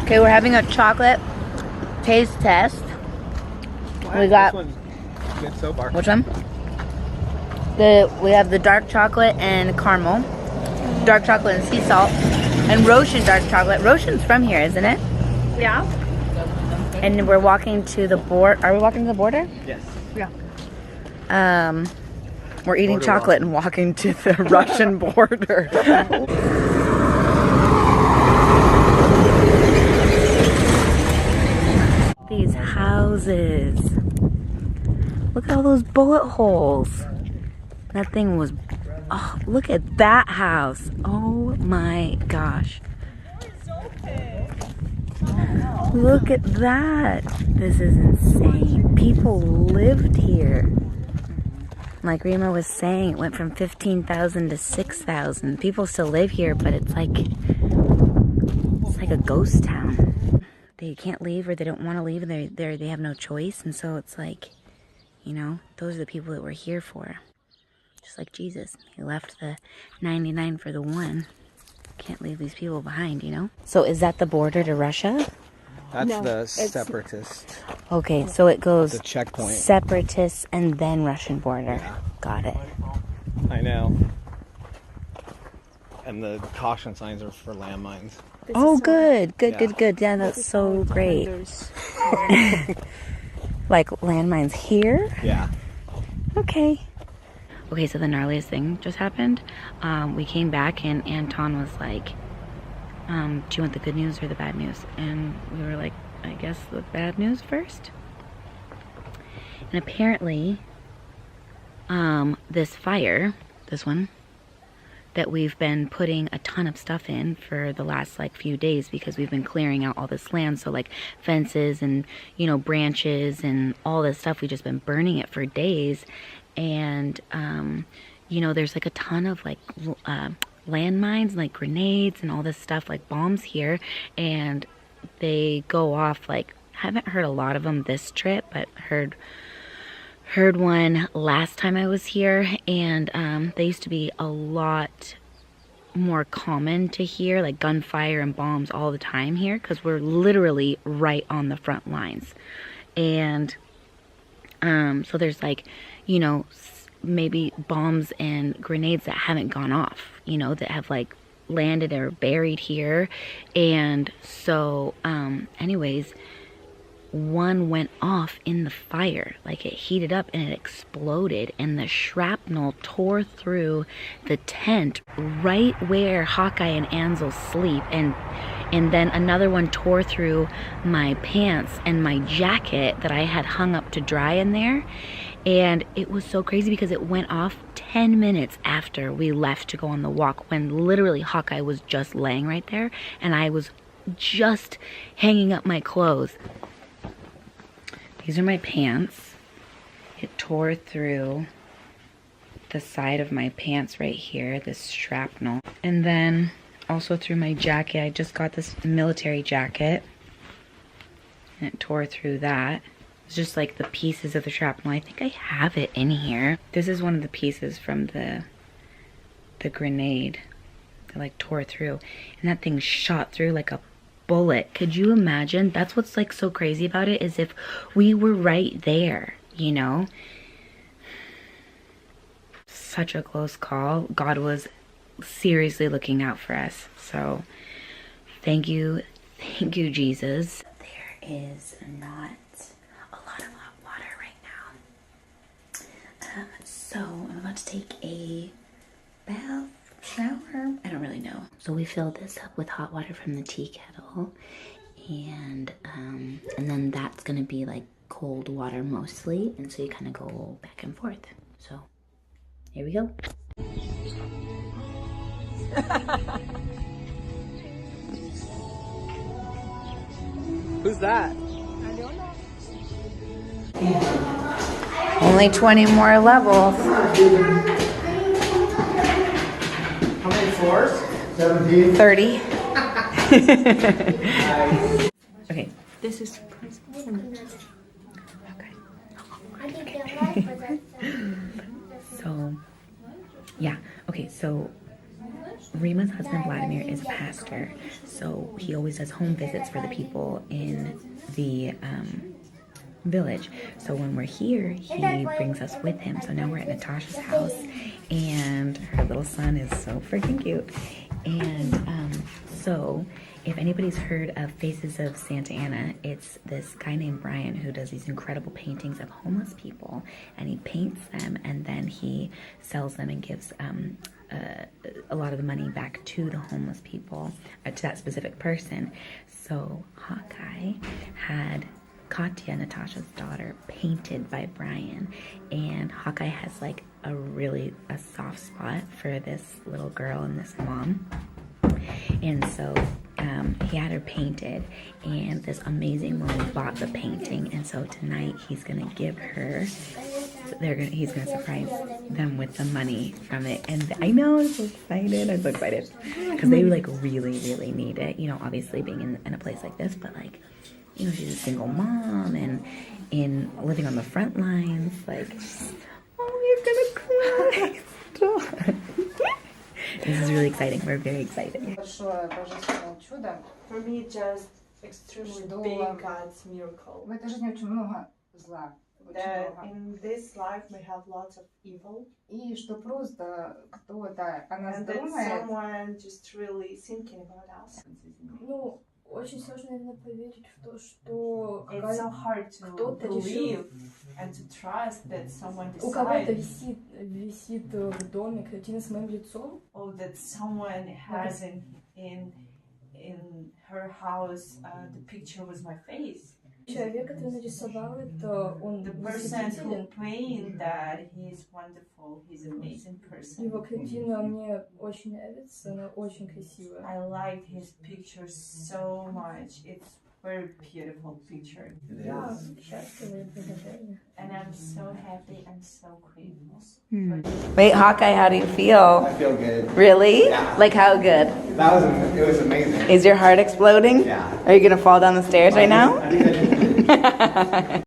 Okay, we're having a chocolate taste test. Wow, We got this one's good so far. which one? We have the dark chocolate and caramel, dark chocolate and sea salt, and Roshan dark chocolate. Roshan's from here, isn't it? Yeah. And we're walking to the border. Are we walking to the border? Yes. Yeah. We're eating Border chocolate and walking to the Russian border. These houses. Look at all those bullet holes. That thing was, oh, look at that house. Oh my gosh. Look at that. This is insane. People lived here. Like Rima was saying, it went from 15,000 to 6,000. People still live here, but it's like a ghost town. They can't leave, or they don't want to leave, and they have no choice. And so it's like, you know, those are the people that we're here for. Just like Jesus, he left the 99 for the one. Can't leave these people behind, you know. So is that the border to Russia? That's No, the it's- separatist. Okay, so it goes The checkpoint. separatists and then Russian border. Yeah. Got it. I know. And the caution signs are for landmines. Oh, good. Yeah. Good. Yeah, that's so great. Like landmines here? Yeah. Okay. Okay, so the gnarliest thing just happened. We came back and Anton was like, do you want the good news or the bad news? And we were like, I guess the bad news first. And apparently, this fire, this one, that we've been putting a ton of stuff in for the last like few days because we've been clearing out all this land. So like fences and, you know, branches and all this stuff, we've just been burning it for days. And, you know, there's like a ton of like landmines, like grenades and all this stuff, like bombs here. And they go off, like, haven't heard a lot of them this trip, but heard one last time I was here. And they used to be a lot more common to hear, like gunfire and bombs all the time here, because we're literally right on the front lines. And so there's like, you know, maybe bombs and grenades that haven't gone off, you know, that have like landed or buried here. And so anyways, one went off in the fire, like it heated up and it exploded, and the shrapnel tore through the tent right where Hawkeye and Ansel sleep, and then another one tore through my pants and my jacket that I had hung up to dry in there. And it was so crazy because it went off 10 minutes after we left to go on the walk, when literally Hawkeye was just laying right there and I was just hanging up my clothes. These are my pants. It tore through the side of my pants right here, this shrapnel. And then also through my jacket. I just got this military jacket and it tore through that. It's just like the pieces of the shrapnel. I think I have it in here. This is one of the pieces from the grenade that like tore through, and that thing shot through like a bullet. Could you imagine? That's what's like so crazy about it, is if we were right there, you know? Such a close call. God was seriously looking out for us. So thank you, Jesus. There is not a lot of hot water right now. So I'm about to take a bath, shower, I don't really know. So we filled this up with hot water from the tea kettle, and then that's gonna be like cold water mostly, and so you kind of go back and forth. So here we go. Who's that? I don't know. Only 20 more levels. How many floors? 17. 30. Okay. This is So, yeah. Okay, so Rima's husband Vladimir is a pastor, so he always does home visits for the people in the village. So when we're here, he brings us with him. So now we're at Natasha's house, and her little son is so freaking cute. And so if anybody's heard of Faces of Santa Ana, it's this guy named Brian who does these incredible paintings of homeless people, and he paints them and then he sells them and gives a lot of the money back to the homeless people, to that specific person. So Hawkeye had Katya, Natasha's daughter, painted by Brian, and Hawkeye has like a soft spot for this little girl and this mom, and so he had her painted, and this amazing woman bought the painting, and so tonight he's gonna give her, he's gonna surprise them with the money from it. And I know, I'm so excited because they like really need it, you know, obviously being in a place like this, but like, you know, she's a single mom and in living on the front lines, like, oh, you're gonna cry. Stop. This is really exciting. We're very excited. Большое божественное чудо. For me, just extremely Что big God's miracle. В этой жизни очень много зла. Очень That много. in this life we have lots of evil, И что просто кто-то о нас and that думает. someone just really thinking about us. Ну, очень сложно, наверное, поверить в то, что It's so hard to кто-то believe and to trust that someone у кого-то decided, висит в доме картина с моим лицом. or that someone has in her house the picture with my face. Человек, который нарисовал это, он The person who восхитителен. painted that, he's wonderful, he's an amazing person. Его картина мне очень нравится, она очень красивая. I like his picture so much. It's very beautiful picture. Я счастлива и благодарна. And I'm so happy and so grateful. Wait, Hawkeye, how do you feel? I feel good. Really? Yeah. Like how good? It was amazing. Is your heart exploding? Yeah. Are you gonna fall down the stairs right now? I think I did.